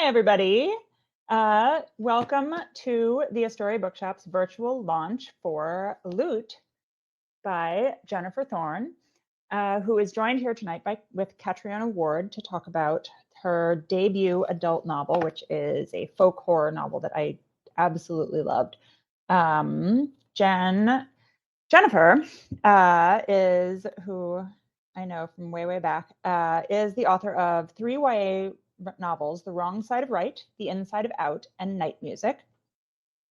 Hi, everybody. Welcome to the Astoria Bookshop's virtual launch for Lute by Jennifer Thorne, who is joined here tonight with Catriona Ward to talk about her debut adult novel, which is a folk horror novel that I absolutely loved. Jennifer is, who I know from way back, is the author of 3 YA novels, The Wrong Side of Right, The Inside of Out, and Night Music.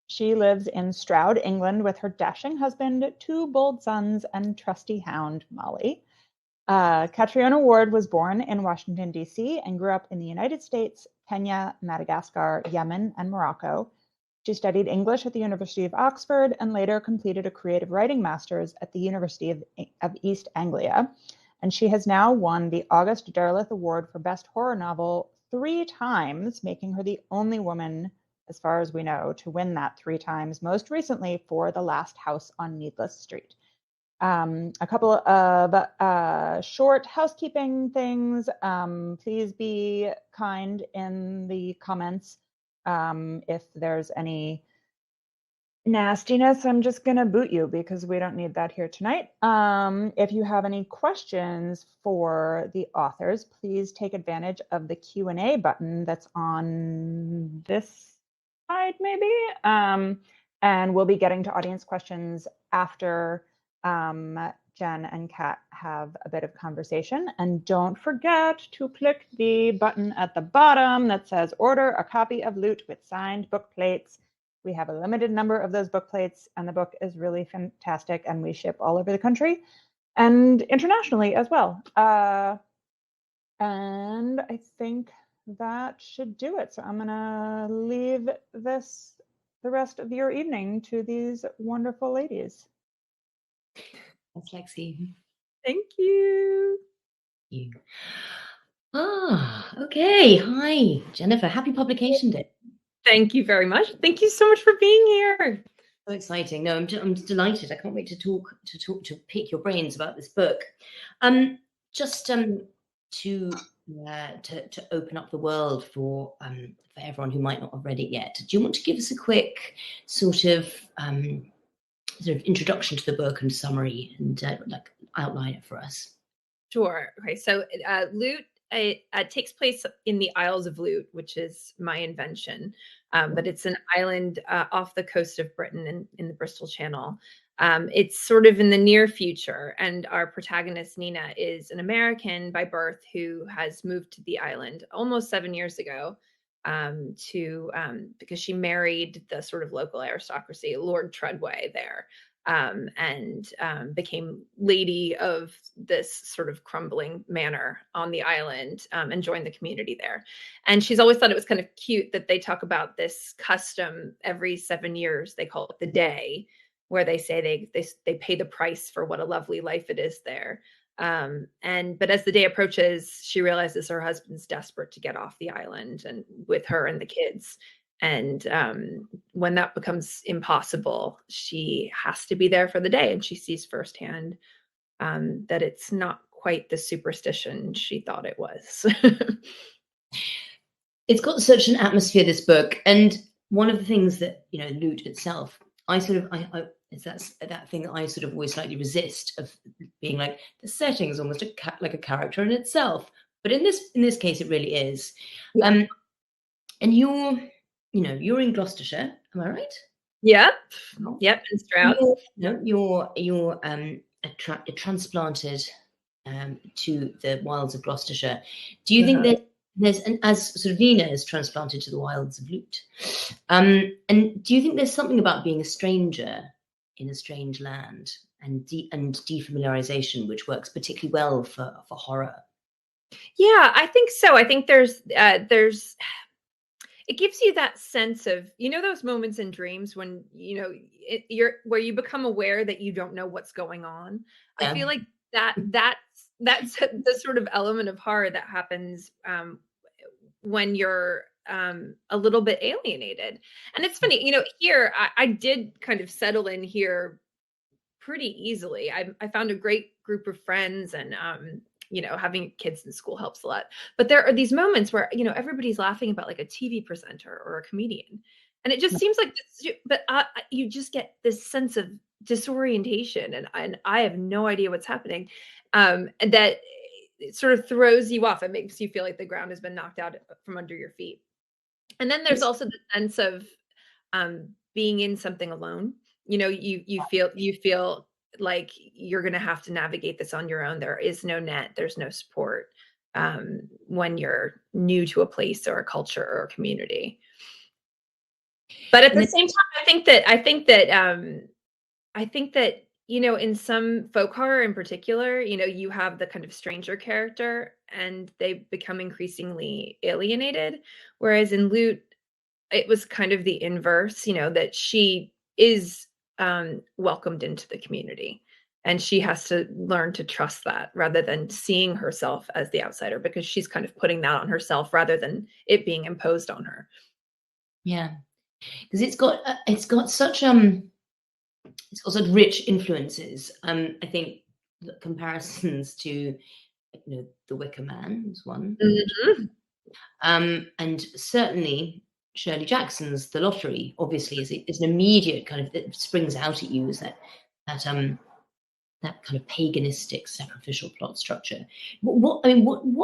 She lives in Stroud, England, with her dashing husband, 2 bold sons, and trusty hound, Molly. Catriona Ward was born in Washington, D.C., and grew up in the United States, Kenya, Madagascar, Yemen, and Morocco. She studied English at the University of Oxford and later completed a creative writing master's at the University of East Anglia. And she has now won the August Derleth Award for Best Horror Novel 3 times, making her the only woman, as far as we know, to win that 3 times, most recently for The Last House on Needless Street. A couple of short housekeeping things. Please be kind in the comments. If there's any nastiness, I'm just going to boot you because we don't need that here tonight. If you have any questions for the authors, please take advantage of the Q&A button that's on this side, maybe. And we'll be getting to audience questions after Jen and Kat have a bit of conversation. And don't forget to click the button at the bottom that says order a copy of Lute with signed book plates. We have a limited number of those book plates, and the book is really fantastic, and we ship all over the country and internationally as well. And I think that should do it. So I'm gonna leave the rest of your evening to these wonderful ladies. Thanks, Lexi. Thank you. Okay. Hi, Jennifer. Happy publication day. Thank you very much. Thank you so much for being here. So exciting. No, I'm delighted. I can't wait to pick your brains about this book. Just to open up the world for everyone who might not have read it yet. Do you want to give us a quick sort of introduction to the book and summary and outline it for us? Sure. Okay. So Lute takes place in the Isles of Lute, which is my invention. But it's an island off the coast of Britain in the Bristol Channel. It's sort of in the near future. And our protagonist, Nina, is an American by birth who has moved to the island almost 7 years ago because she married the sort of local aristocracy, Lord Treadway there. And became lady of this sort of crumbling manor on the island and joined the community there. And she's always thought it was kind of cute that they talk about this custom every 7 years. They call it the day, where they say they pay the price for what a lovely life it is there. But as the day approaches, she realizes her husband's desperate to get off the island and with her and the kids. And when that becomes impossible, she has to be there for the day. And she sees firsthand that it's not quite the superstition she thought it was. It's got such an atmosphere, this book. And one of the things that, Lute itself, it's that thing that I sort of always slightly resist, of being like, the setting is almost like a character in itself. But in this case, it really is. Yeah. And you're in Gloucestershire, am I right? Yep. Yep, in Stroud. You're transplanted to the wilds of Gloucestershire. Do you think that there's, as sort of Nina is transplanted to the wilds of Lute, and do you think there's something about being a stranger in a strange land and defamiliarization which works particularly well for horror? Yeah, I think so. I think there's it gives you that sense of, those moments in dreams when, where you become aware that you don't know what's going on. Yeah. I feel like that's the sort of element of horror that happens when you're a little bit alienated. And it's funny, here I did kind of settle in here pretty easily. I found a great group of friends, and having kids in school helps a lot. But there are these moments where, everybody's laughing about like a TV presenter or a comedian. And it just seems like this, but you just get this sense of disorientation, and I have no idea what's happening. And that it sort of throws you off. It makes you feel like the ground has been knocked out from under your feet. And then there's also the sense of being in something alone. You feel like you're going to have to navigate this on your own. There is no net, there's no support when you're new to a place or a culture or a community. But at the same time, I think that in some folk horror in particular, you have the kind of stranger character and they become increasingly alienated. Whereas in Lute, it was kind of the inverse, that she is welcomed into the community, and she has to learn to trust that rather than seeing herself as the outsider, because she's kind of putting that on herself rather than it being imposed on her. Yeah, because it's got such rich influences. I think comparisons to The Wicker Man is one, and certainly Shirley Jackson's The Lottery obviously is an immediate kind of, that springs out at you as that kind of paganistic sacrificial plot structure. What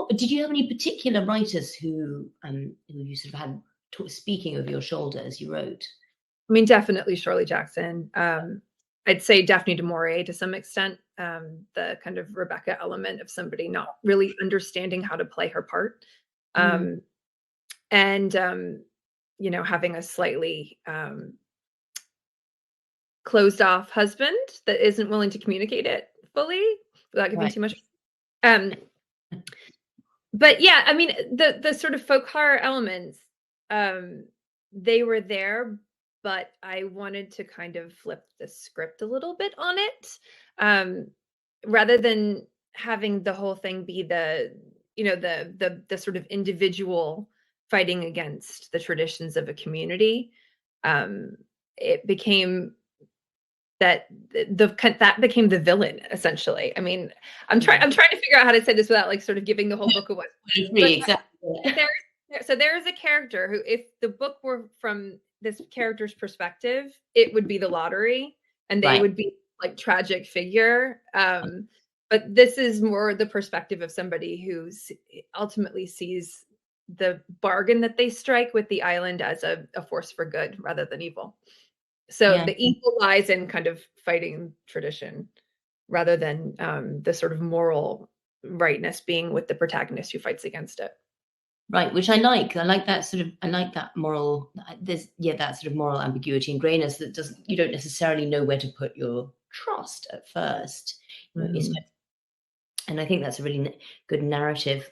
did you have any particular writers who you sort of had speaking over your shoulder as you wrote? I mean, definitely Shirley Jackson. I'd say Daphne du Maurier to some extent, the kind of Rebecca element of somebody not really understanding how to play her part. And having a slightly closed off husband that isn't willing to communicate it fully without giving too much. But yeah, I mean, the sort of folk horror elements, they were there, but I wanted to kind of flip the script a little bit on it, rather than having the whole thing be the sort of individual fighting against the traditions of a community. It became that became the villain, essentially. I mean, I'm trying to figure out how to say this without like sort of giving the whole book away. Exactly. There is a character who, if the book were from this character's perspective, it would be the lottery, and they would be like tragic figure. But this is more the perspective of somebody who ultimately sees the bargain that they strike with the island as a force for good rather than evil. So the evil lies in kind of fighting tradition rather than the sort of moral rightness being with the protagonist who fights against it. Right, which I like. I like that moral. There's that sort of moral ambiguity and grayness that you don't necessarily know where to put your trust at first. And I think that's a really good narrative.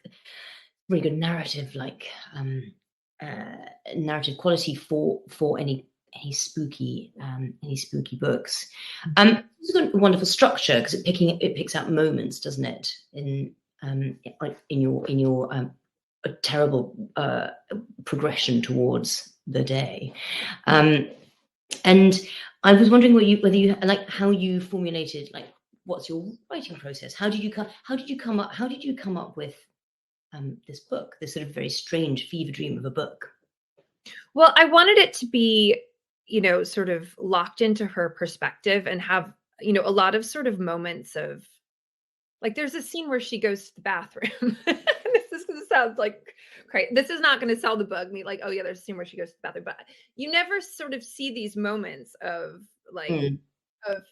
Really good narrative, like narrative quality for any spooky books. It's got a wonderful structure because it picks out moments, doesn't it? In your a terrible progression towards the day. And I was wondering whether you like how you formulated, like, what's your writing process? How did you come up with this book, this sort of very strange fever dream of a book? Well, I wanted it to be, sort of locked into her perspective and have, a lot of sort of moments of, like, there's a scene where she goes to the bathroom. This sounds like crazy. This is not going to sell the book. Me like, oh yeah, there's a scene where she goes to the bathroom, but you never sort of see these moments of like of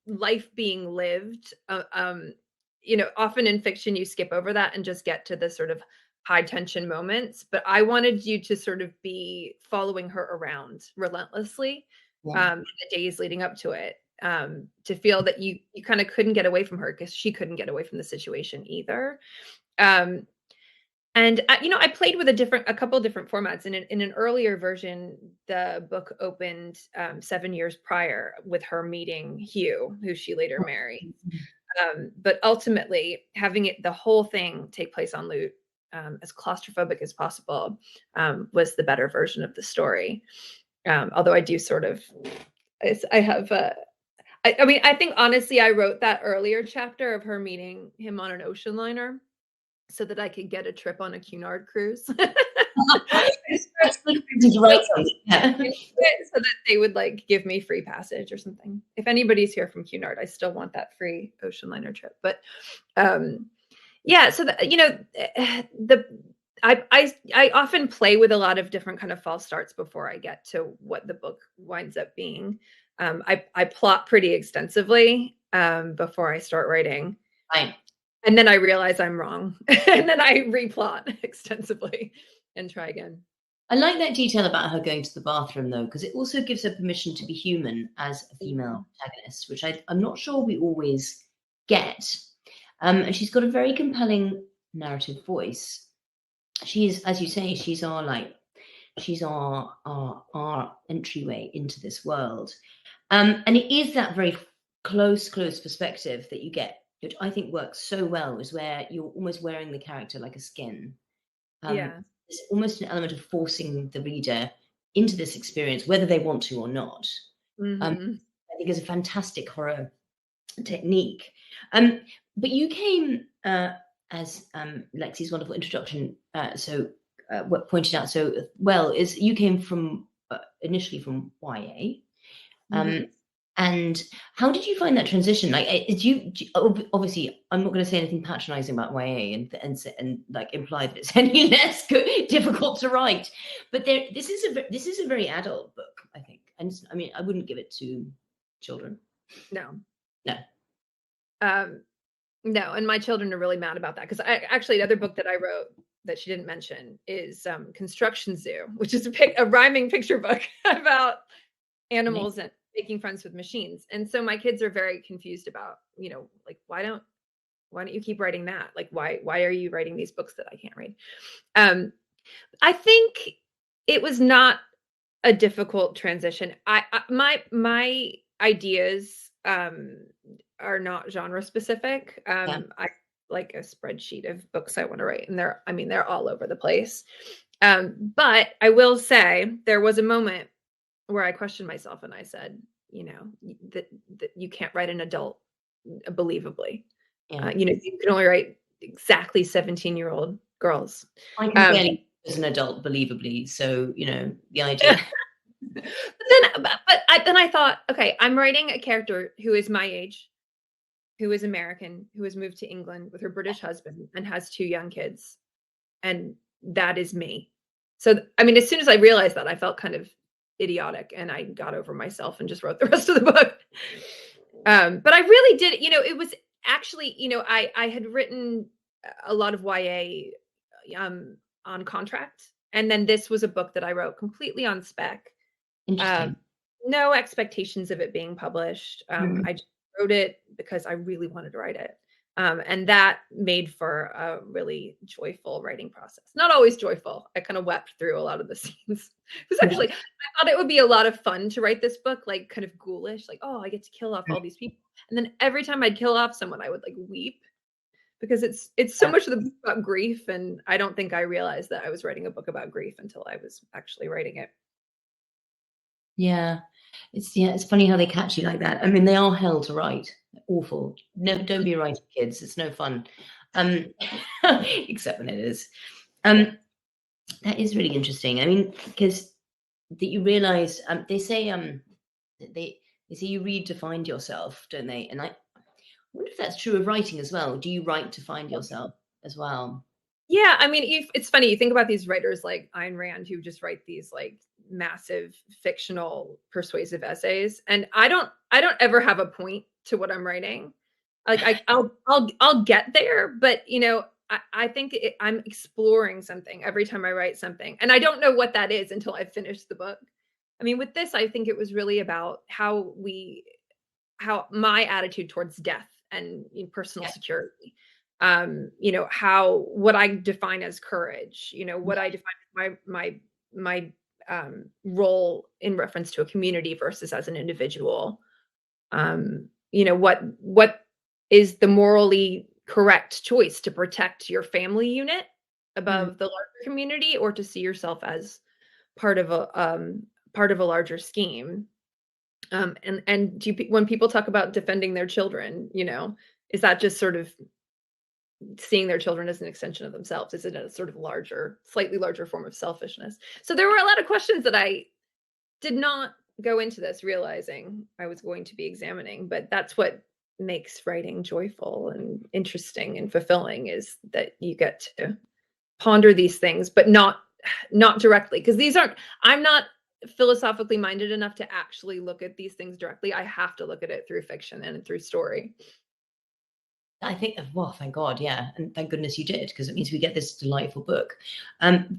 life being lived. Often in fiction you skip over that and just get to the sort of high tension moments. But I wanted you to sort of be following her around relentlessly in the days leading up to it. To feel that you kind of couldn't get away from her because she couldn't get away from the situation either. And I played with a couple different formats. In an earlier version, the book opened 7 years prior with her meeting Hugh, who she later married. But ultimately, having the whole thing take place on Lute, as claustrophobic as possible, was the better version of the story. Although I do sort of, I I mean, I think honestly, I wrote that earlier chapter of her meeting him on an ocean liner so that I could get a trip on a Cunard cruise. So that they would like give me free passage or something. If anybody's here from Cunard, I still want that free ocean liner trip. But yeah, so I often play with a lot of different kind of false starts before I get to what the book winds up being. I plot pretty extensively before I start writing. Right. And then I realize I'm wrong. And then I replot extensively and try again. I like that detail about her going to the bathroom, though, because it also gives her permission to be human as a female protagonist, which I'm not sure we always get. And she's got a very compelling narrative voice. She's, as you say, she's our entryway into this world. And it is that very close perspective that you get, which I think works so well, is where you're almost wearing the character like a skin. Yeah. There's almost an element of forcing the reader into this experience, whether they want to or not. I think is a fantastic horror technique. But you came, as Lexi's wonderful introduction what pointed out so well, is you came from initially from YA. And how did you find that transition? Like, obviously, I'm not going to say anything patronizing about YA and like imply that it's any less difficult to write. But this is a very adult book, I think. And I mean, I wouldn't give it to children. No. No, and my children are really mad about that because actually the other book that I wrote that she didn't mention is Construction Zoo, which is a rhyming picture book about animals and making friends with machines. And so my kids are very confused about, like, why don't you keep writing that? Like, why are you writing these books that I can't read? I think it was not a difficult transition. My ideas are not genre specific. I like a spreadsheet of books I want to write, and they're all over the place. But I will say there was a moment where I questioned myself and I said, that you can't write an adult believably. Yeah. You can only write exactly 17-year-old girls. I can barely as an adult believably. So, the idea. But then I thought, okay, I'm writing a character who is my age, who is American, who has moved to England with her British husband and has 2 young kids. And that is me. So, I mean, as soon as I realized that, I felt kind of idiotic and I got over myself and just wrote the rest of the book. But I really did, it was actually, I had written a lot of YA on contract. And then this was a book that I wrote completely on spec. No expectations of it being published. I just wrote it because I really wanted to write it. And that made for a really joyful writing process. Not always joyful. I kind of wept through a lot of the scenes. It was actually, I thought it would be a lot of fun to write this book, like kind of ghoulish, like, oh, I get to kill off all these people. And then every time I'd kill off someone, I would like weep because it's so much of the book about grief. And I don't think I realized that I was writing a book about grief until I was actually writing it. Yeah. It's funny how they catch you like that. I mean, they are hell to write. Awful. No, don't be writing, kids. It's no fun. Except when it is. That is really interesting. I mean, because that you realize they say you read to find yourself, don't they? And I wonder if that's true of writing as well. Do you write to find yourself as well? Yeah, I mean, it's funny. You think about these writers like Ayn Rand who just write these like massive fictional persuasive essays, and I don't ever have a point to what I'm writing. Like I'll get there, but I think I'm exploring something every time I write something, and I don't know what that is until I've finished the book. I mean, with this, I think it was really about how my attitude towards death and personal security. What I define as courage, what I define as my role in reference to a community versus as an individual. What is the morally correct choice, to protect your family unit above the larger community, or to see yourself as part of a larger scheme? And when people talk about defending their children, is that just sort of seeing their children as an extension of themselves? Is it a sort of slightly larger form of selfishness? So there were a lot of questions that I did not go into this realizing I was going to be examining, but that's what makes writing joyful and interesting and fulfilling, is that you get to ponder these things, but not directly, because I'm not philosophically minded enough to actually look at these things directly. I have to look at it through fiction and through story. I think, well, thank God, yeah, and thank goodness you did, because it means we get this delightful book.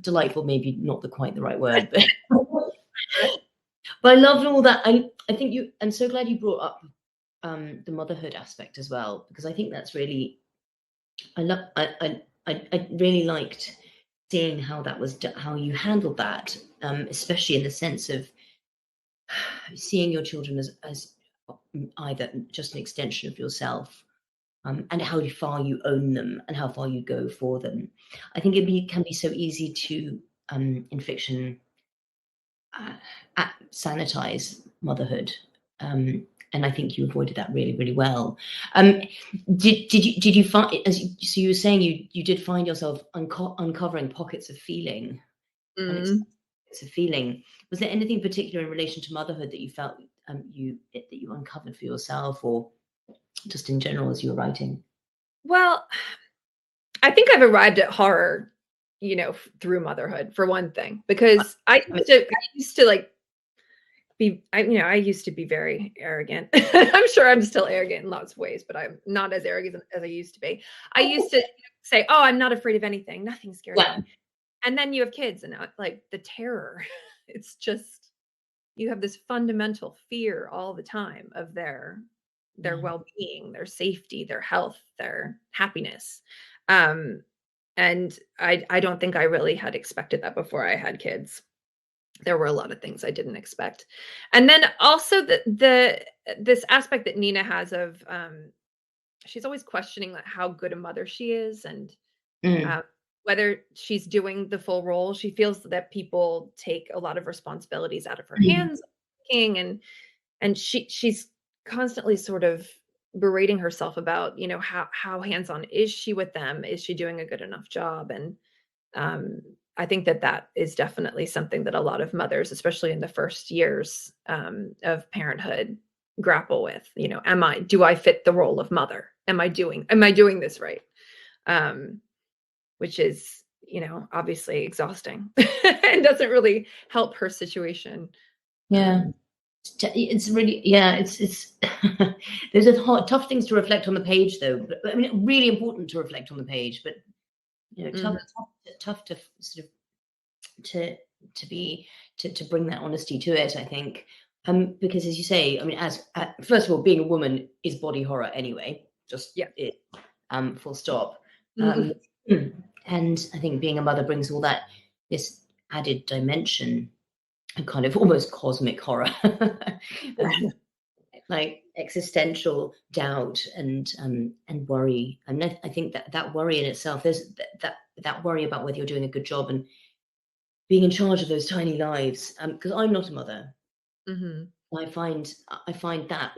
Delightful, maybe not quite the right word, but but I loved all that. I think I'm so glad you brought up the motherhood aspect as well, because I think that's really, I really liked seeing how how you handled that, especially in the sense of seeing your children as either just an extension of yourself, and how far you own them and how far you go for them. I think it can be so easy to, in fiction, sanitize motherhood, and I think you avoided that really, really well. Did you find, so you were saying you did find yourself uncovering pockets of feeling, and pockets of feeling. Was there anything particular in relation to motherhood that you felt that you uncovered for yourself, or just in general as you were writing? Well, I think I've arrived at horror, through motherhood, for one thing, because I used to be very arrogant. I'm sure I'm still arrogant in lots of ways, but I'm not as arrogant as I used to be. I used to say, "Oh, I'm not afraid of anything. Nothing scares me." And then you have kids, and like the terror, it's just, you have this fundamental fear all the time of their well-being, their safety, their health, their happiness. And I don't think I really had expected that before I had kids. There were a lot of things I didn't expect. And then also this aspect that Nina has of, she's always questioning how good a mother she is, and whether she's doing the full role. She feels that people take a lot of responsibilities out of her hands, and she's constantly sort of berating herself about, how hands-on is she with them? Is she doing a good enough job? And I think that is definitely something that a lot of mothers, especially in the first years of parenthood, grapple with. Do I fit the role of mother? Am I doing this right? Which is, obviously exhausting and doesn't really help her situation. Yeah. It's really, it's those are tough things to reflect on the page, though. But I mean, really important to reflect on the page, but tough to sort of to bring that honesty to it, I think, because as you say, I mean, first of all, being a woman is body horror anyway, just full stop. And I think being a mother brings all this added dimension, a kind of almost cosmic horror, like existential doubt and worry. And I think that worry in itself, there's that worry about whether you're doing a good job and being in charge of those tiny lives. Because I'm not a mother. I find that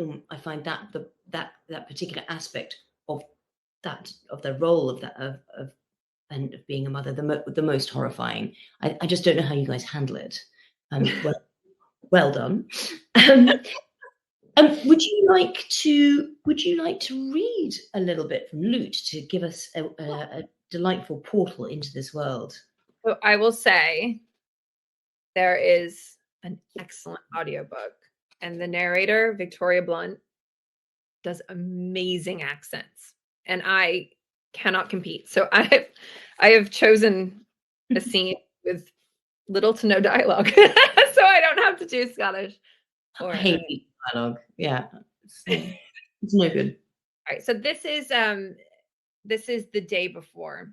particular aspect of the role of being a mother the most horrifying. I just don't know how you guys handle it. Well done. Would you like to read a little bit from Lute to give us a delightful portal into this world? So I will say there is an excellent audiobook, and the narrator, Victoria Blunt, does amazing accents, and I cannot compete. So I have chosen a scene with little to no dialogue, so I don't have to do Scottish. I hate dialogue. Yeah, it's no good. All right, so this is the day before,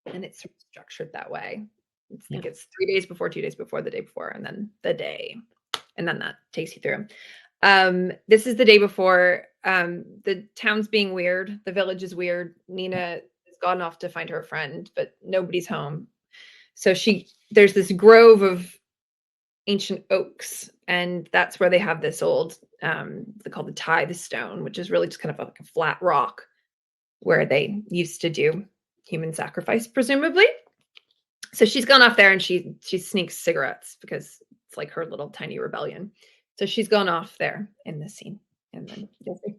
and it's structured that way. I think it's 3 days before, 2 days before, the day before, and then the day, and then that takes you through. This is the day before. The town's being weird. The village is weird. Nina has gone off to find her friend, but nobody's home. So there's this grove of ancient oaks And that's where they have this old, they call the tithe stone, which is really just kind of like a flat rock where they used to do human sacrifice, presumably. So she's gone off there and she sneaks cigarettes because it's like her little tiny rebellion. So she's gone off there in this scene. And then you'll see.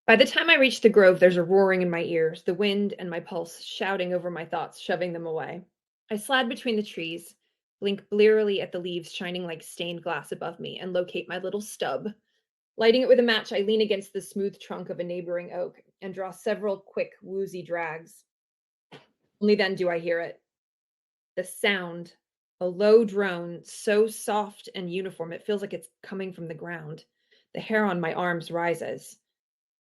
By the time I reach the grove, there's a roaring in my ears, the wind and my pulse shouting over my thoughts, shoving them away. I slide between the trees, blink blearily at the leaves shining like stained glass above me, and locate my little stub. Lighting it with a match, I lean against the smooth trunk of a neighboring oak and draw several quick, woozy drags. Only then do I hear it. The sound, a low drone, so soft and uniform, it feels like it's coming from the ground. The hair on my arms rises.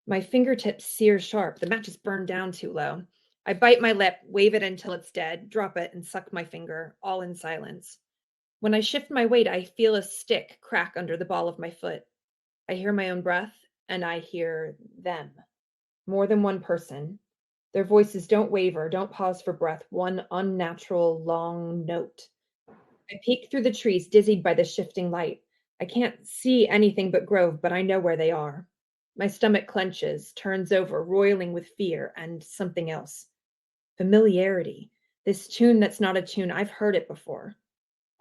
My fingertips sear sharp. The match is burned down too low. I bite my lip, wave it until it's dead, drop it, and suck my finger, all in silence. When I shift my weight, I feel a stick crack under the ball of my foot. I hear my own breath, and I hear them. More than one person. Their voices don't waver, don't pause for breath, one unnatural, long note. I peek through the trees, dizzied by the shifting light. I can't see anything but grove, but I know where they are. My stomach clenches, turns over, roiling with fear and something else. Familiarity. This tune that's not a tune. I've heard it before.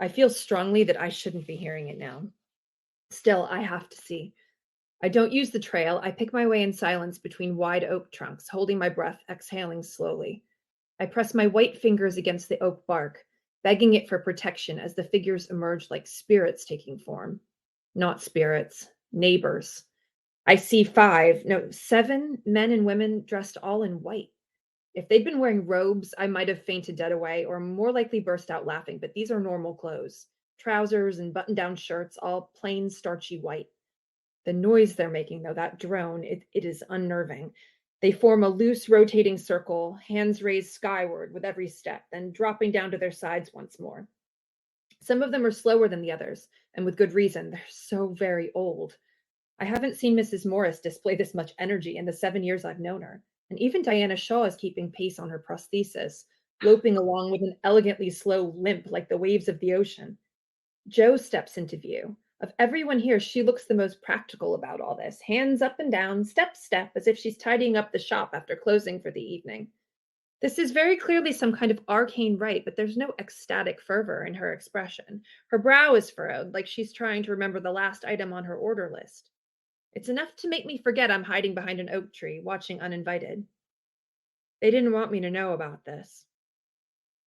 I feel strongly that I shouldn't be hearing it now. Still, I have to see. I don't use the trail. I pick my way in silence between wide oak trunks, holding my breath, exhaling slowly. I press my white fingers against the oak bark, begging it for protection as the figures emerge like spirits taking form. Not spirits, neighbors. I see 7 men and women dressed all in white. If they'd been wearing robes, I might have fainted dead away or more likely burst out laughing, but these are normal clothes. Trousers and button-down shirts, all plain, starchy white. The noise they're making, though, that drone, it is unnerving. They form a loose, rotating circle, hands raised skyward with every step, then dropping down to their sides once more. Some of them are slower than the others, and with good reason. They're so very old. I haven't seen Mrs. Morris display this much energy in the 7 years I've known her, and even Diana Shaw is keeping pace on her prosthesis, loping along with an elegantly slow limp like the waves of the ocean. Jo steps into view. Of everyone here, she looks the most practical about all this, hands up and down, step, as if she's tidying up the shop after closing for the evening. This is very clearly some kind of arcane rite, but there's no ecstatic fervor in her expression. Her brow is furrowed, like she's trying to remember the last item on her order list. It's enough to make me forget I'm hiding behind an oak tree, watching uninvited. They didn't want me to know about this.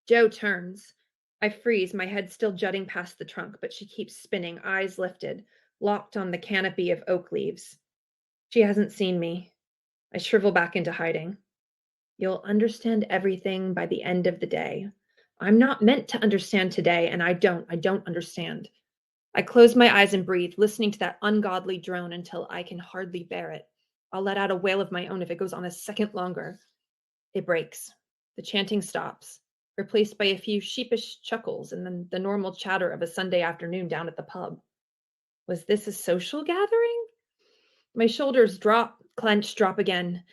Jo turns. I freeze, my head still jutting past the trunk, but she keeps spinning, eyes lifted, locked on the canopy of oak leaves. She hasn't seen me. I shrivel back into hiding. You'll understand everything by the end of the day. I'm not meant to understand today, and I don't understand. I close my eyes and breathe, listening to that ungodly drone until I can hardly bear it. I'll let out a wail of my own if it goes on a second longer. It breaks. The chanting stops, replaced by a few sheepish chuckles and then the normal chatter of a Sunday afternoon down at the pub. Was this a social gathering? My shoulders clench, drop again.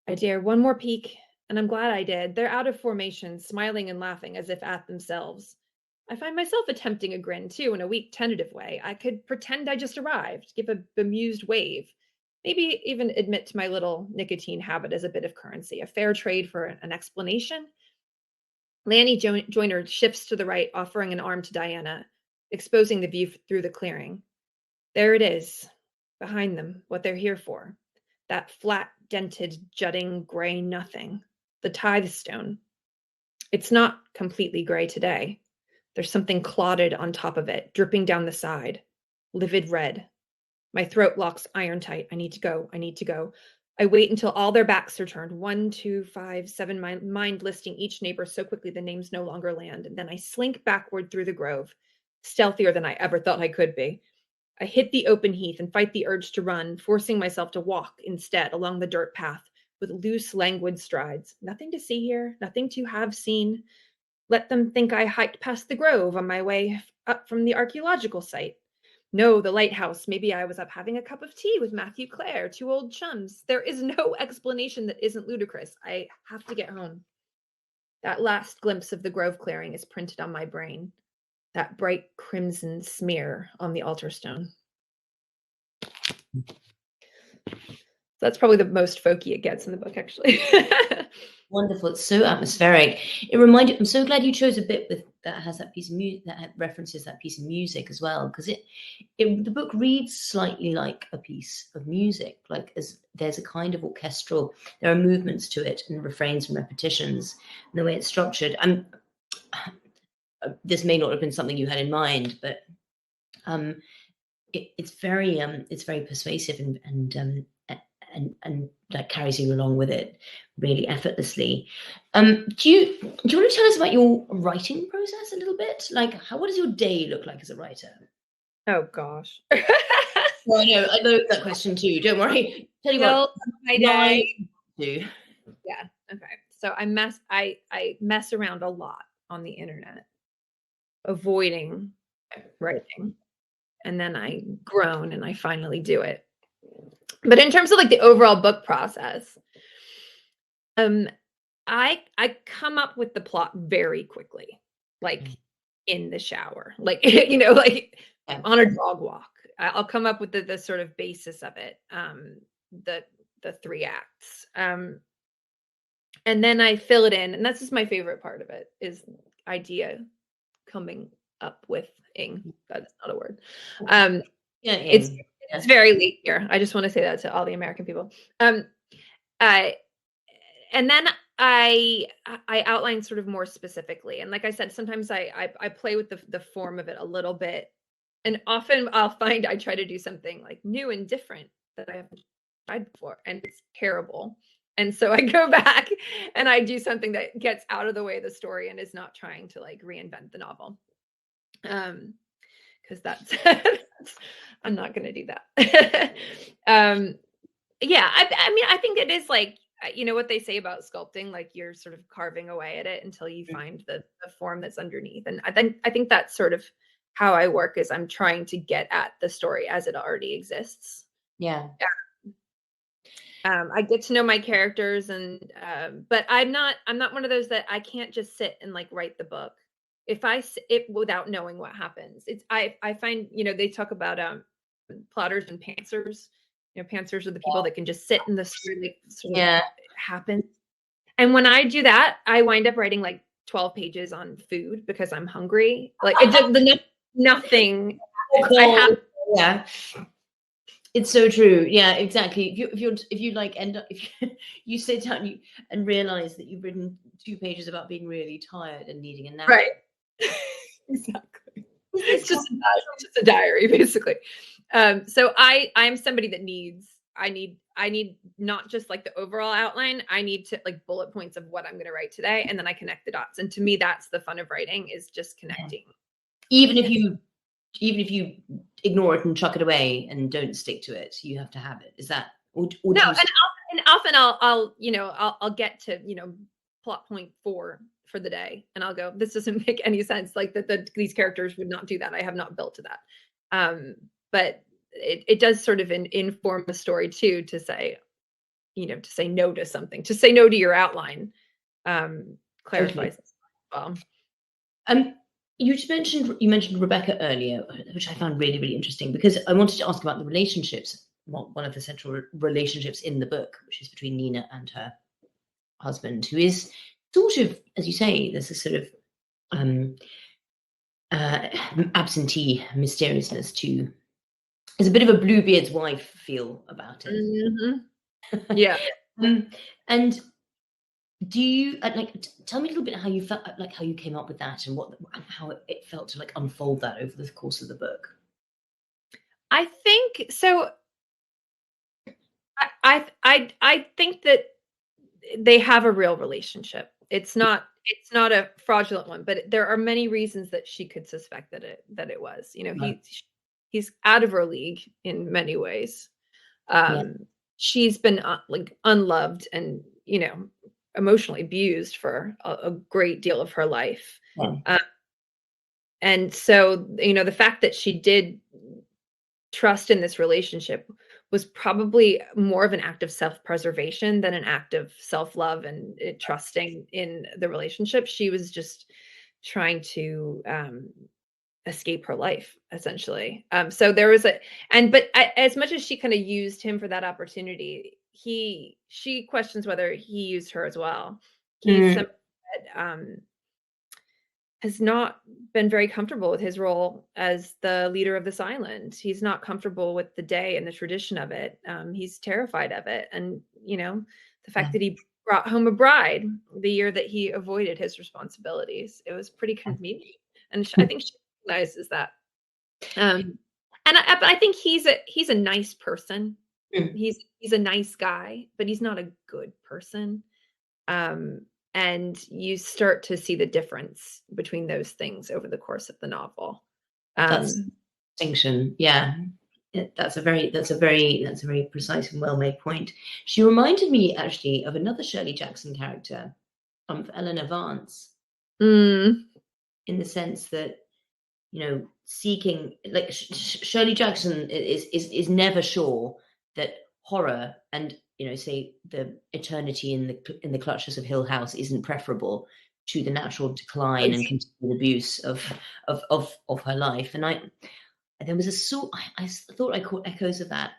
I dare one more peek, and I'm glad I did. They're out of formation, smiling and laughing as if at themselves. I find myself attempting a grin, too, in a weak, tentative way. I could pretend I just arrived, give a bemused wave, maybe even admit to my little nicotine habit as a bit of currency, a fair trade for an explanation. Lanny Joyner shifts to the right, offering an arm to Diana, exposing the view through the clearing. There it is, behind them, what they're here for. That flat, dented, jutting, gray nothing. The tithe stone. It's not completely gray today. There's something clotted on top of it, dripping down the side. Livid red. My throat locks iron tight. I need to go. I wait until all their backs are turned. 1, 2, 5, 7, mind listing each neighbor so quickly the names no longer land. And then I slink backward through the grove, stealthier than I ever thought I could be. I hit the open heath and fight the urge to run, forcing myself to walk instead along the dirt path with loose, languid strides. Nothing to see here, nothing to have seen. Let them think I hiked past the grove on my way up from the archaeological site. No, the lighthouse. Maybe I was up having a cup of tea with Matthew Clare, 2 old chums. There is no explanation that isn't ludicrous. I have to get home. That last glimpse of the grove clearing is printed on my brain. that bright crimson smear on the altar stone. That's probably the most folky it gets in the book, actually. Wonderful. It's so atmospheric. It reminded. I'm so glad you chose a bit with that has that piece of music that references that piece of music as well, because the book reads slightly like a piece of music. Like as there's a kind of orchestral. There are movements to it and refrains and repetitions. And the way it's structured. This may not have been something you had in mind, but it's very persuasive and that carries you along with it really effortlessly. Do you want to tell us about your writing process a little bit? Like, what does your day look like as a writer? Oh gosh. Well, I know that question too. Don't worry. Tell you what, my day. Do. Yeah. Okay. So I mess around a lot on the internet, avoiding writing, and then I groan and I finally do it. But in terms of like the overall book process, I come up with the plot very quickly, like in the shower, like like on a dog walk. I'll come up with the sort of basis of it, the 3 acts, and then I fill it in, and that's just my favorite part of it is idea coming up with ing. That's not a word. It's very late here. I just want to say that to all the American people. And then I outline sort of more specifically. And like I said, sometimes I play with the form of it a little bit. And often I'll find I try to do something like new and different that I haven't tried before. And it's terrible. And so I go back and I do something that gets out of the way of the story and is not trying to like reinvent the novel. Because that's I'm not going to do that. Yeah, I mean, I think it is like, what they say about sculpting, like you're sort of carving away at it until you find the form that's underneath. And I think that's sort of how I work is I'm trying to get at the story as it already exists. Yeah. I get to know my characters but I'm not one of those that I can't just sit and like write the book. If without knowing what happens, I find, they talk about plotters and pantsers. Pantsers are the people that can just sit in the story, sort of happen. And when I do that, I wind up writing like 12 pages on food because I'm hungry. Like it just nothing. Yeah. It's so true. Yeah, exactly. If you like end up if you sit down and realize that you've written 2 pages about being really tired and needing a nap. Right. Exactly. It's just a diary, basically. So I'm somebody that I need not just like the overall outline. I need to like bullet points of what I'm going to write today, and then I connect the dots. And to me, that's the fun of writing, is just connecting. Even if you ignore it and chuck it away and don't stick to it, you have to have it. Is that? Or no, and often I'll get to plot point 4 for the day, and I'll go, this doesn't make any sense. Like these characters would not do that. I have not built to that. But it does sort of inform a story too, to say, to say no to something, to say no to your outline, clarifies as well. You mentioned Rebecca earlier, which I found really, really interesting, because I wanted to ask about the relationships. One of the central relationships in the book, which is between Nina and her husband, who is sort of, as you say, there's a sort of absentee mysteriousness to. There's a bit of a Bluebeard's wife feel about it. Mm-hmm. Yeah. And do you tell me a little bit how you felt, like how you came up with that, and how it felt to like unfold that over the course of the book? I think so. I think that they have a real relationship. It's not a fraudulent one, but there are many reasons that she could suspect that it was. He's out of her league in many ways. She's been like unloved and emotionally abused for a great deal of her life. And so the fact that she did trust in this relationship was probably more of an act of self-preservation than an act of self-love and trusting in the relationship. She was just trying to escape her life, essentially. So there was as much as she kind of used him for that opportunity, she questions whether he used her as well. He's somebody that has not been very comfortable with his role as the leader of this island. He's not comfortable with the day and the tradition of it. He's terrified of it. And, the fact that he brought home a bride the year that he avoided his responsibilities, it was pretty convenient. And I think she recognizes that. But I think he's a nice person. He's a nice guy, but he's not a good person. And you start to see the difference between those things over the course of the novel. That's distinction. Yeah. That's a very precise and well-made point. She reminded me actually of another Shirley Jackson character, of Eleanor Vance, in the sense that, seeking, like, Shirley Jackson is never sure that horror and, say the eternity in the clutches of Hill House isn't preferable to the natural decline and continued abuse of her life. And there was I thought I caught echoes of that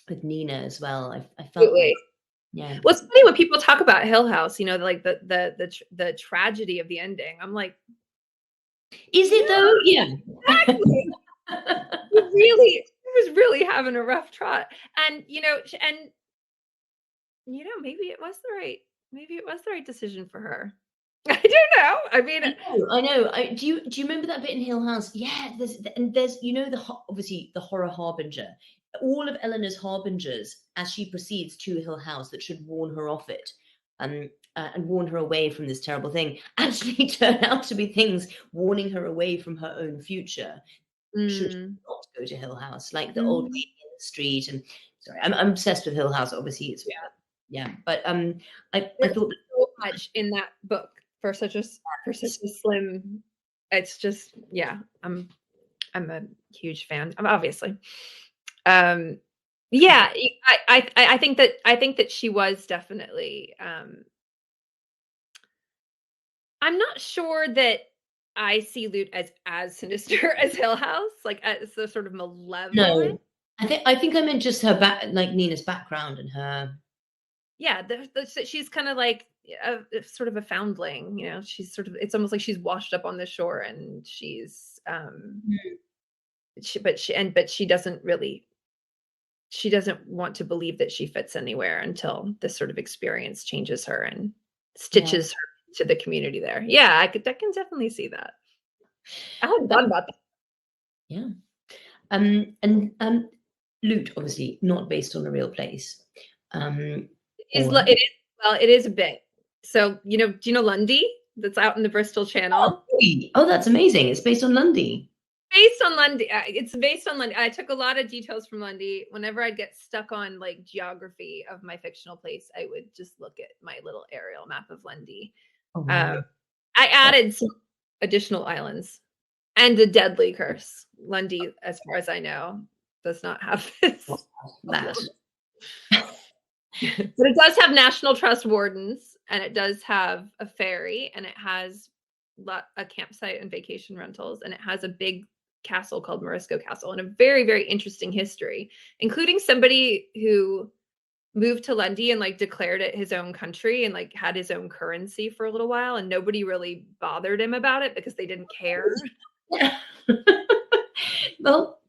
with Nina as well. I felt like, yeah. Well, it's funny when people talk about Hill House, like the tragedy of the ending. I'm like, is it though? Yeah. Exactly. He was really having a rough trot. And maybe it was the right decision for her. I don't know. I mean, I know. Do you remember that bit in Hill House? Yeah, there's obviously the horror harbinger. All of Eleanor's harbingers, as she proceeds to Hill House, that should warn her off it, and warn her away from this terrible thing, actually turn out to be things warning her away from her own future. Should she not go to Hill House, like the old lady in the street? And sorry, I'm obsessed with Hill House. Obviously, it's but I thought so much in that book. For such a slim, it's just I'm a huge fan. Obviously, I think that she was definitely. I'm not sure that I see Lute as sinister as Hill House, like as the sort of malevolent. No, I think I meant just her like Nina's background and her. Yeah, she's kind of like a sort of a foundling, she's sort of, it's almost like she's washed up on the shore and she's she doesn't want to believe that she fits anywhere until this sort of experience changes her and stitches her to the community there. Yeah, I can definitely see that. I hadn't thought about that. Yeah. And Lute, obviously not based on a real place. It is a bit. So, do you know Lundy? That's out in the Bristol Channel. Oh, that's amazing. It's based on Lundy. Based on Lundy. It's based on Lundy. I took a lot of details from Lundy. Whenever I'd get stuck on like geography of my fictional place, I would just look at my little aerial map of Lundy. Oh, wow. I added some additional islands and a deadly curse. Lundy, as far as I know, does not have this. But it does have National Trust wardens, and it does have a ferry, and it has a campsite and vacation rentals, and it has a big castle called Morisco Castle, and a very, very interesting history, including somebody who moved to Lundy and like declared it his own country and like had his own currency for a little while, and nobody really bothered him about it because they didn't care. Well,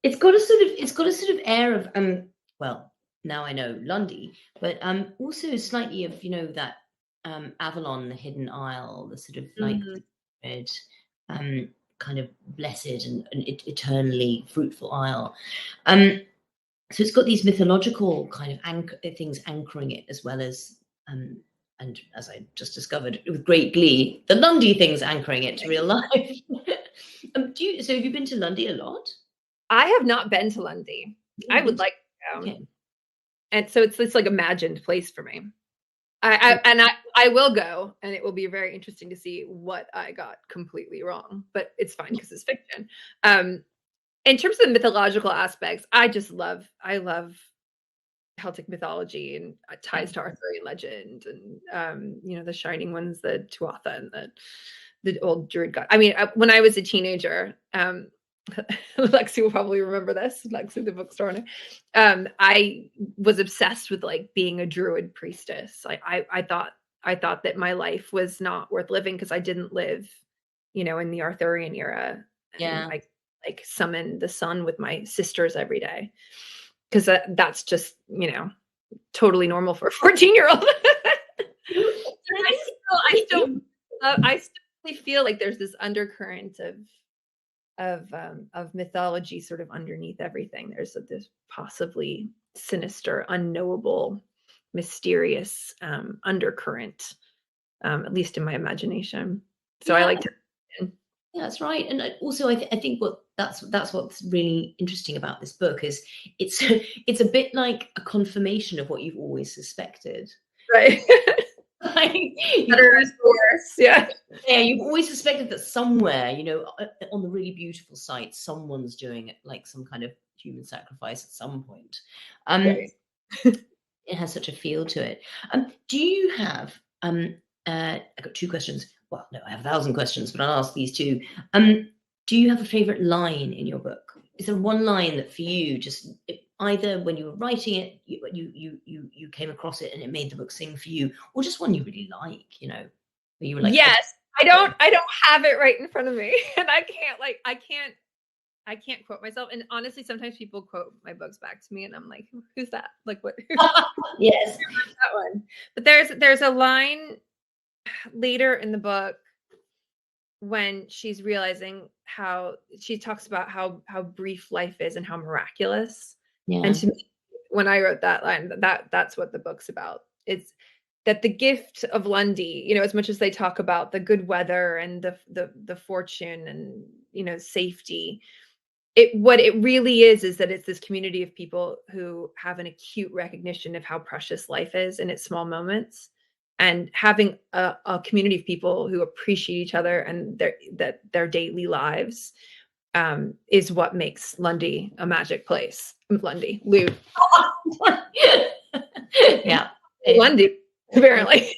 it's got a sort of air of well, now I know Lundy, but also slightly of that Avalon, the hidden isle, the sort of like kind of blessed and eternally fruitful isle. So it's got these mythological kind of things anchoring it, as well as and as I just discovered with great glee, the Lundy things anchoring it to real life. So have you been to Lundy a lot? I have not been to Lundy. I would like to go. Okay. And so it's like imagined place for me. I will go, and it will be very interesting to see what I got completely wrong, but it's fine because it's fiction. In terms of the mythological aspects, I love Celtic mythology and ties to Arthurian legend, and the shining ones, the Tuatha and the old Druid god. I mean, when I was a teenager, Lexi will probably remember this. Lexi, the bookstore owner. I was obsessed with like being a Druid priestess. I thought that my life was not worth living because I didn't live, in the Arthurian era. Yeah. And I like summon the sun with my sisters every day because that's just, totally normal for a 14-year-old. I still feel like there's this undercurrent of mythology sort of underneath everything. There's this possibly sinister, unknowable, mysterious undercurrent, at least in my imagination. So I like to. Yeah, that's right. And also, I think that's what's really interesting about this book is it's a bit like a confirmation of what you've always suspected. Right. Better is worse. Yeah. Yeah, you've always suspected that somewhere, on the really beautiful site, someone's doing it, like some kind of human sacrifice at some point. Right. It has such a feel to it. Do you have? I've got 2 questions. Well, no, I have 1,000 questions, but I'll ask these 2. Do you have a favorite line in your book? Is there one line that for you, just either when you were writing it, you came across it and it made the book sing for you, or just one you really like, where you were like, yes, I don't have it right in front of me, and I can't quote myself. And honestly, sometimes people quote my books back to me, and I'm like, who's that? Like, what? Yes, that one. But there's a line later in the book when she's realizing how she talks about how brief life is and how miraculous. Yeah. And to me, when I wrote that line, that's what the book's about. It's that the gift of Lundy, as much as they talk about the good weather and the fortune and safety, what it really is that it's this community of people who have an acute recognition of how precious life is in its small moments. And having a community of people who appreciate each other and their daily lives is what makes Lundy a magic place. Lute. Yeah. Lundy, apparently.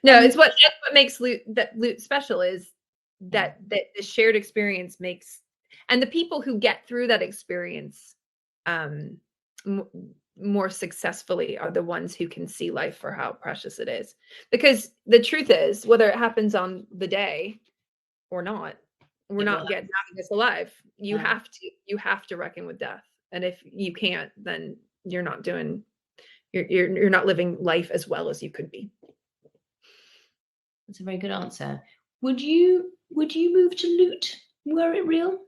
No, that's what makes Lute special is that the shared experience makes, and the people who get through that experience more successfully are the ones who can see life for how precious it is. Because the truth is, whether it happens on the day or not, we're not getting out of this alive. You have to reckon with death. And if you can't, then you're not living life as well as you could be. That's a very good answer. Would you move to Lute? Were it real?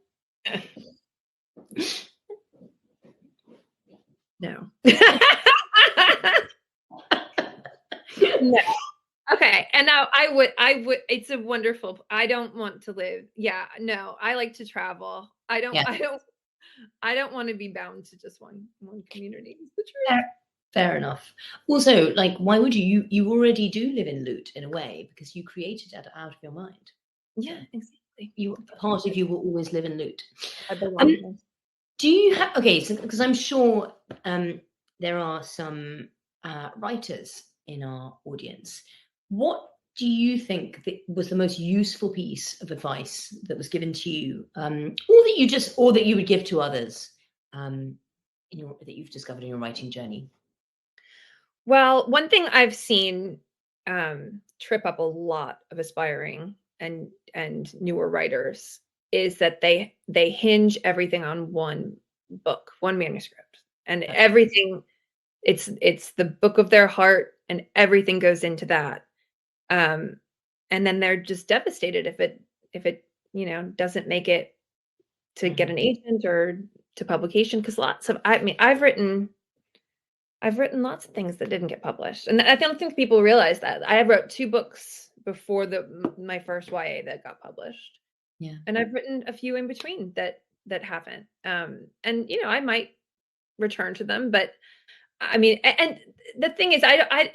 No. No. Okay. And now I would, it's a wonderful, I don't want to live. Yeah, no, I like to travel. I don't want to be bound to just one community. It's the truth. Fair enough. Also, like, why would you already do live in Lute in a way, because you created it out of your mind. Yeah, exactly. Part of you will always live in Lute. Do you have, so because I'm sure there are some writers in our audience. What do you think that was the most useful piece of advice that was given to you, or that you would give to others that you've discovered in your writing journey? Well, one thing I've seen trip up a lot of aspiring and newer writers is that they hinge everything on one book, one manuscript, and everything. It's the book of their heart, and everything goes into that. And then they're just devastated if it doesn't make it to get an agent or to publication, because I've written lots of things that didn't get published, and I don't think people realize that. I wrote 2 books before my first YA that got published. Yeah, and I've written a few in between that haven't. And I might return to them, but I mean, and the thing is, I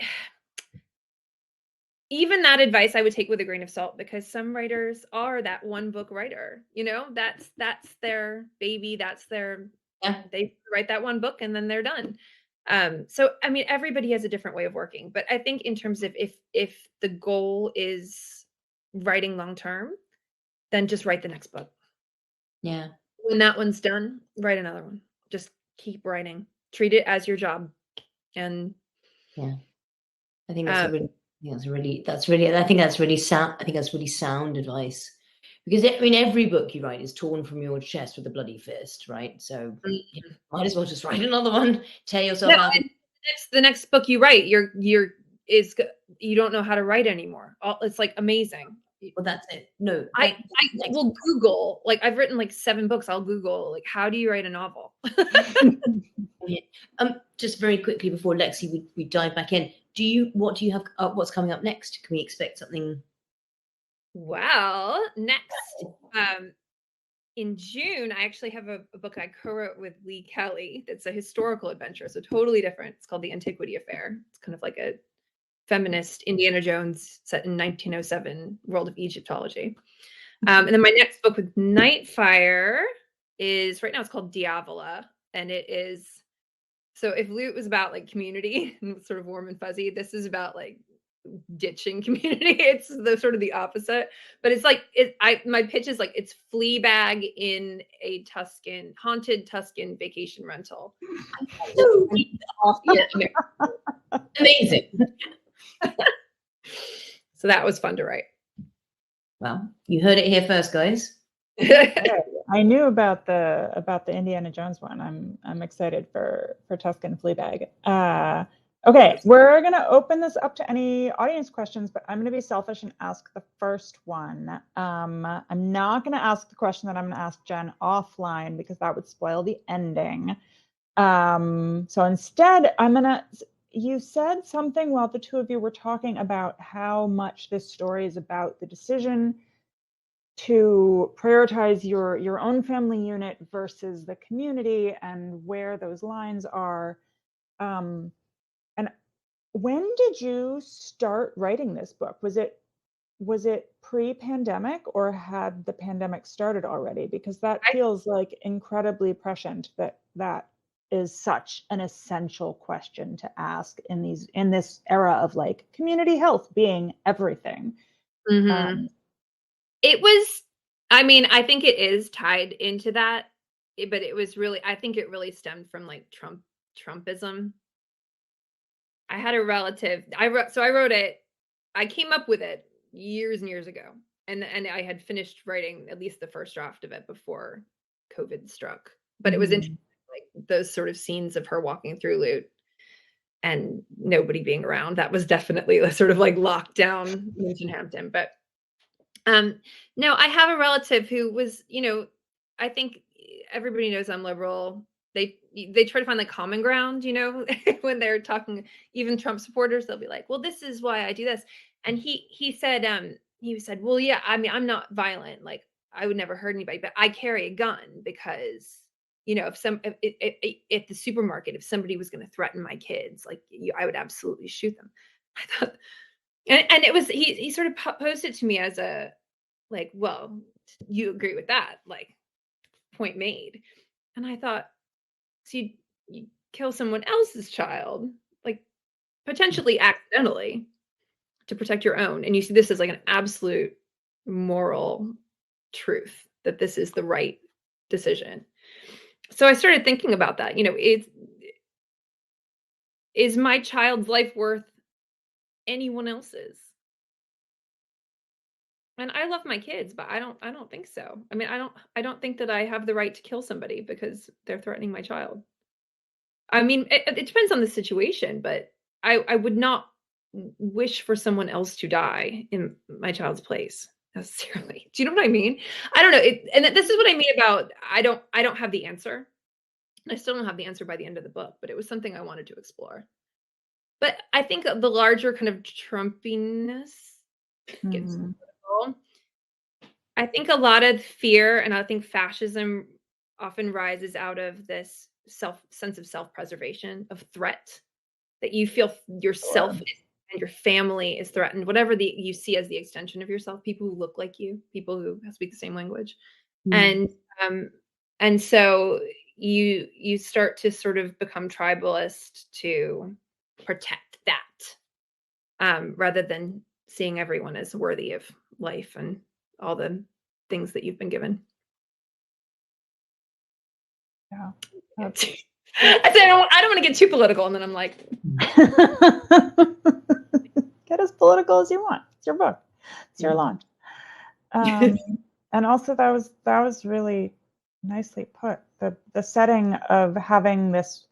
even that advice I would take with a grain of salt, because some writers are that one book writer. That's their baby. That's their they write that one book and then they're done. So I mean, everybody has a different way of working, but I think in terms of if the goal is writing long term, then just write the next book. Yeah. When that one's done, write another one. Just keep writing. Treat it as your job. And yeah, I think that's really sound. I think that's really sound advice, because I mean, every book you write is torn from your chest with a bloody fist, right? So you might as well just write another one. Tear yourself out. The next book you write, you don't know how to write anymore. It's like amazing. Well, that's it. No, I will Google, like I've written like 7 books. I'll Google like, how do you write a novel? Just very quickly before Lexi, we dive back in. What do you have? What's coming up next? Can we expect something? Well, next, in June, I actually have a book I co-wrote with Lee Kelly. That's a historical adventure, so totally different. It's called The Antiquity Affair. It's kind of like a feminist Indiana Jones set in 1907 world of Egyptology. And then my next book with Nightfire is, right now it's called Diavola, and it is, so if Lute was about like community and sort of warm and fuzzy, this is about like ditching community. It's the sort of the opposite, but it's like my pitch is like it's Fleabag in a haunted Tuscan vacation rental. Amazing. So that was fun to write. Well, you heard it here first, guys. I knew about the Indiana Jones one. I'm excited for Tuscan Fleabag. Okay, we're gonna open this up to any audience questions, but I'm gonna be selfish and ask the first one. I'm not gonna ask the question that I'm gonna ask Jen offline because that would spoil the ending. So instead, you said something while the two of you were talking about how much this story is about the decision to prioritize your own family unit versus the community and where those lines are. And when did you start writing this book? Was it pre-pandemic, or had the pandemic started already? Because that feels like incredibly prescient, that is such an essential question to ask in this era of like community health being everything. Mm-hmm. It was, I mean, I think it is tied into that, but it was really, I think it really stemmed from like Trumpism. I had a relative, I wrote it, I came up with it years and years ago. And I had finished writing at least the first draft of it before COVID struck. But it was interesting, like those sort of scenes of her walking through Lute and nobody being around. That was definitely a sort of like lockdown Hampton. But no, I have a relative who was, I think everybody knows I'm liberal. They try to find the common ground, when they're talking, even Trump supporters, they'll be like, well, this is why I do this. And he said, well, yeah, I mean, I'm not violent. Like I would never hurt anybody, but I carry a gun because, if the supermarket, if somebody was going to threaten my kids, like I would absolutely shoot them. I thought, and it was, he sort of posed it to me as a, like, well, you agree with that, like point made. And I thought, so you kill someone else's child, like potentially accidentally, to protect your own. And you see this as like an absolute moral truth that this is the right decision. So I started thinking about that, is my child's life worth anyone else's? And I love my kids, but I don't think so. I mean, I don't think that I have the right to kill somebody because they're threatening my child. I mean, it depends on the situation, but I would not wish for someone else to die in my child's place necessarily. Do you know what I mean? I don't know. And this is what I mean about, I don't have the answer. I still don't have the answer by the end of the book, but it was something I wanted to explore. But I think the larger kind of Trumpiness gets political. I think a lot of fear, and I think fascism often rises out of this sense of self-preservation, of threat, that you feel yourself and your family is threatened, whatever you see as the extension of yourself, people who look like you, people who speak the same language. And so, you start to sort of become tribalist to protect that, rather than seeing everyone as worthy of life and all the things that you've been given. Yeah. I say I don't want to get too political, and then I'm like, get as political as you want. It's your book. It's your launch. And also that was really nicely put. The setting of having this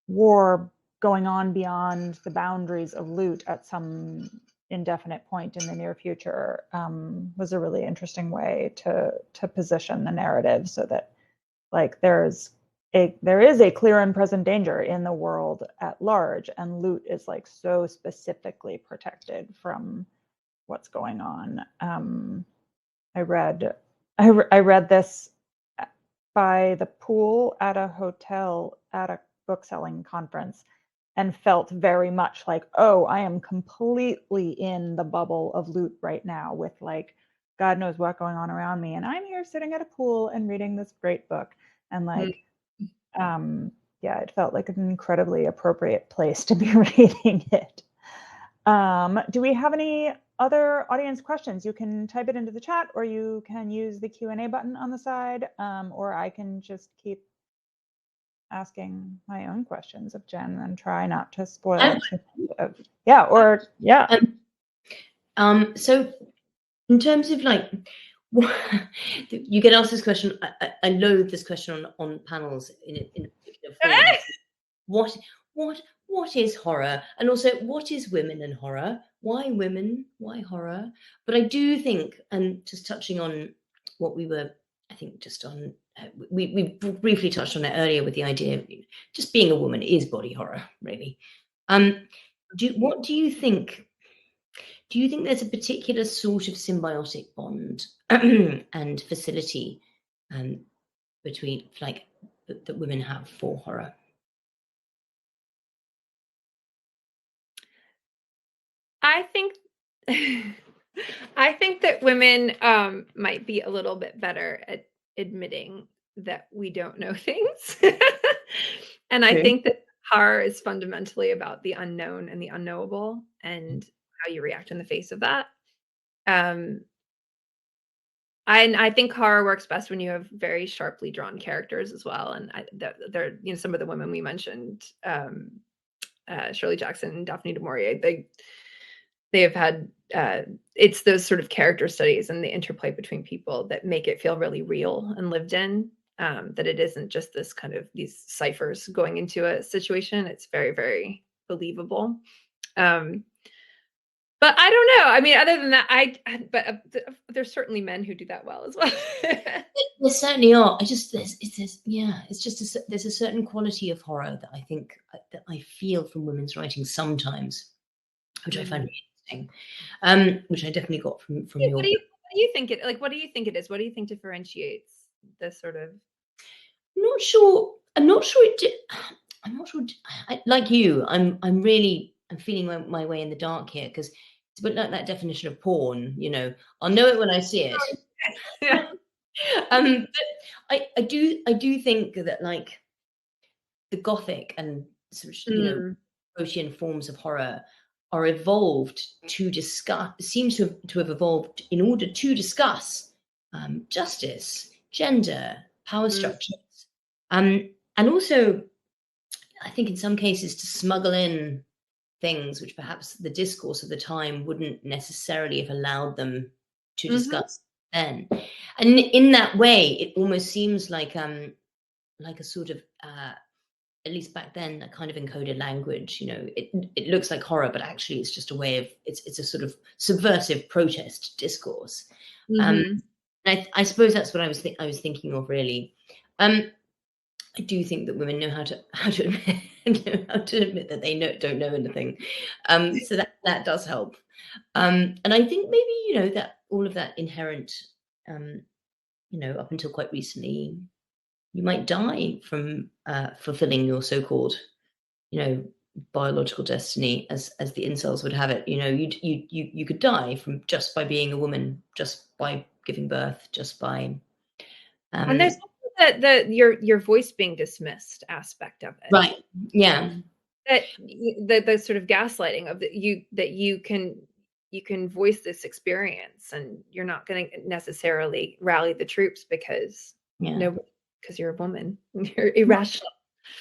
war going on beyond the boundaries of Lute at some indefinite point in the near future was a really interesting way to position the narrative, so that like there is a clear and present danger in the world at large, and Lute is like so specifically protected from what's going on. I read this by the pool at a hotel at a bookselling conference, and felt very much like, oh, I am completely in the bubble of Lute right now, with like God knows what going on around me, and I'm here sitting at a pool and reading this great book, and like yeah, it felt like an incredibly appropriate place to be reading it. Do we have any other audience questions? You can type it into the chat, or you can use the Q&A button on the side, or I can just keep asking my own questions of Jen and try not to spoil it. Yeah. So in terms of like, you get asked this question. I loathe this question on panels in a particular form. What is horror? And also, what is women and horror? Why women? Why horror? But I do think, and just touching on what we were, I think, just on, we briefly touched on it earlier with the idea of just being a woman is body horror, really. What do you think? Do you think there's a particular sort of symbiotic bond and facility between, like, that women have for horror? I think that women might be a little bit better at admitting that we don't know things. And I think that horror is fundamentally about the unknown and the unknowable, and how you react in the face of that. I think horror works best when you have very sharply drawn characters as well. And they're, some of the women we mentioned, Shirley Jackson and Daphne du Maurier, they have had it's those sort of character studies and the interplay between people that make it feel really real and lived in, that it isn't just this kind of these ciphers going into a situation. It's very, very believable. But I don't know. I mean, other than that, there's certainly men who do that well as well. There certainly are. There's a certain quality of horror that I think that I feel from women's writing sometimes, which I find really interesting, which I definitely got from your. What do you think it like? What do you think it is? What do you think differentiates this sort of? I'm not sure. I'm not sure. Like you, I'm feeling my way in the dark here, because it's a bit like that definition of porn. I'll know it when I see it. Yeah. But I do think that, like, the Gothic and sort of, Protean forms of horror are evolved to discuss. Seems to have evolved in order to discuss justice, gender, power structures, and also, I think in some cases, to smuggle in things which perhaps the discourse of the time wouldn't necessarily have allowed them to discuss then. And in that way, it almost seems like a sort of, at least back then, a kind of encoded language. It looks like horror, but actually it's just a way of, it's a sort of subversive protest discourse. I suppose that's what I was thinking of, really. I do think that women know how to admit that they don't know anything, so that does help. And I think maybe that all of that inherent, up until quite recently, you might die from fulfilling your so-called, biological destiny, as the incels would have it. You could die from just by being a woman, just by giving birth, just by. And there's that your voice being dismissed aspect of it. Right. Yeah. That the sort of gaslighting of that you can voice this experience, and you're not going to necessarily rally the troops because you're a woman. You're irrational.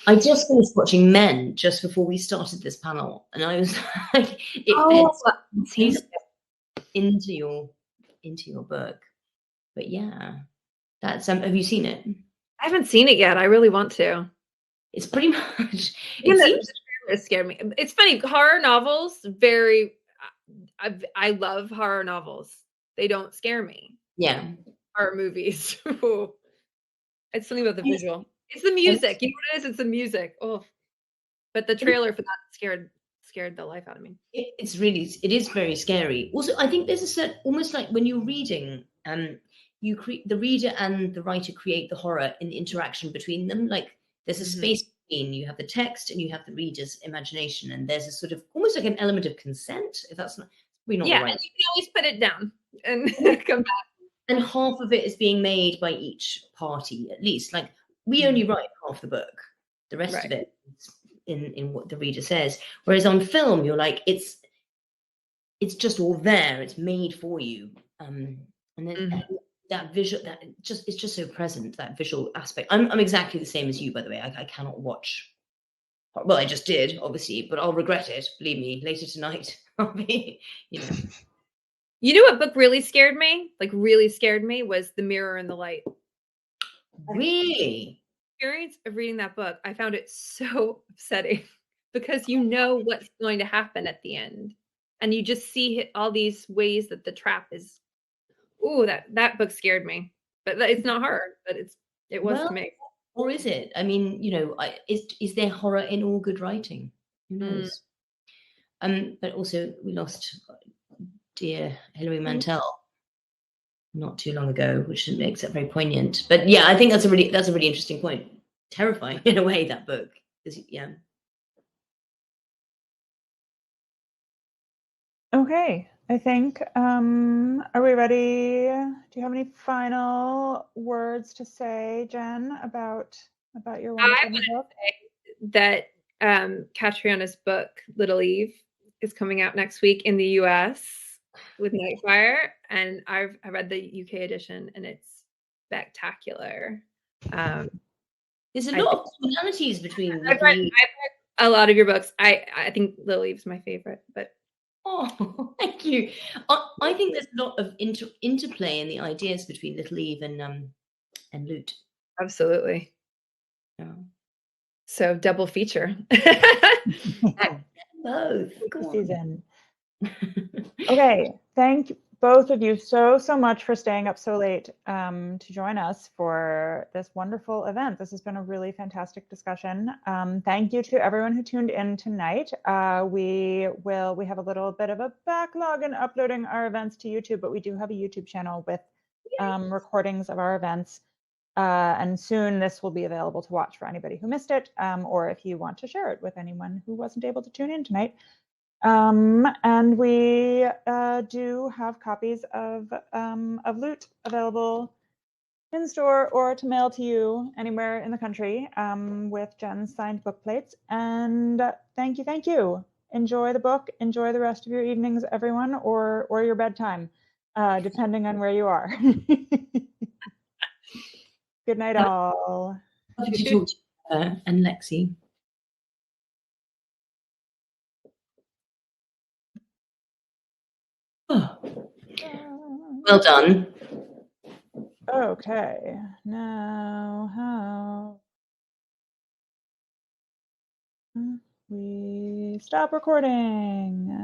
I just finished watching Men just before we started this panel, and I was like, it fits into your book. But yeah, that's have you seen it? I haven't seen it yet. I really want to. It's pretty much. The trailer scared me. It's funny. Horror novels, very. I love horror novels. They don't scare me. Yeah. Horror movies. It's something about the visual. It's the music. You know what it is? It's the music. Oh, but the trailer for that scared the life out of me. It is very scary. Also, I think there's a certain, almost like when you're reading, you create the reader and the writer create the horror in the interaction between them. Like there's a space between, you have the text and you have the reader's imagination, and there's a sort of almost like an element of consent, if that's not the right. And you can always put it down and come back. And half of it is being made by each party, at least. Like we only write half the book, the rest of it is in what the reader says. Whereas on film, you're like, it's just all there. It's made for you, and then that visual, it's just so present. That visual aspect. I'm exactly the same as you, by the way. I cannot watch. Well, I just did, obviously, but I'll regret it. Believe me, later tonight I'll be, You know what book really scared me? Like really scared me was The Mirror and the Light. Really? The experience of reading that book, I found it so upsetting because you know what's going to happen at the end, and you just see all these ways that the trap is. Ooh, that book scared me. But it's not hard, but it was to me. Or is it? I mean, is there horror in all good writing? Who knows? But also we lost dear Hilary Mantel not too long ago, which makes it very poignant. But yeah, I think that's a really interesting point. Terrifying in a way, that book. Okay, I think are we ready? Do you have any final words to say, Jen, about your wonderful book? I want to say that Catriona's book Little Eve is coming out next week in the US with Nightfire, and I read the UK edition, and it's spectacular. There's a lot of commonalities between. I've read a lot of your books. I think Little Eve's my favorite, but. Oh, thank you. I think there's a lot of interplay in the ideas between Little Eve and Lute. Absolutely. Yeah. So double feature. Both. Season. Okay, thank both of you so much for staying up so late to join us for this wonderful event. This has been a really fantastic discussion. Thank you to everyone who tuned in tonight. We have a little bit of a backlog in uploading our events to YouTube, but we do have a YouTube channel with recordings of our events. And soon this will be available to watch for anybody who missed it, or if you want to share it with anyone who wasn't able to tune in tonight. And we do have copies of Lute available in store or to mail to you anywhere in the country with Jen's signed book plates. And thank you. Enjoy the book. Enjoy the rest of your evenings, everyone, or your bedtime, depending on where you are. Good night, all. Lovely to talk to you, and Lexi. Oh. Well done. Okay, now how we stop recording.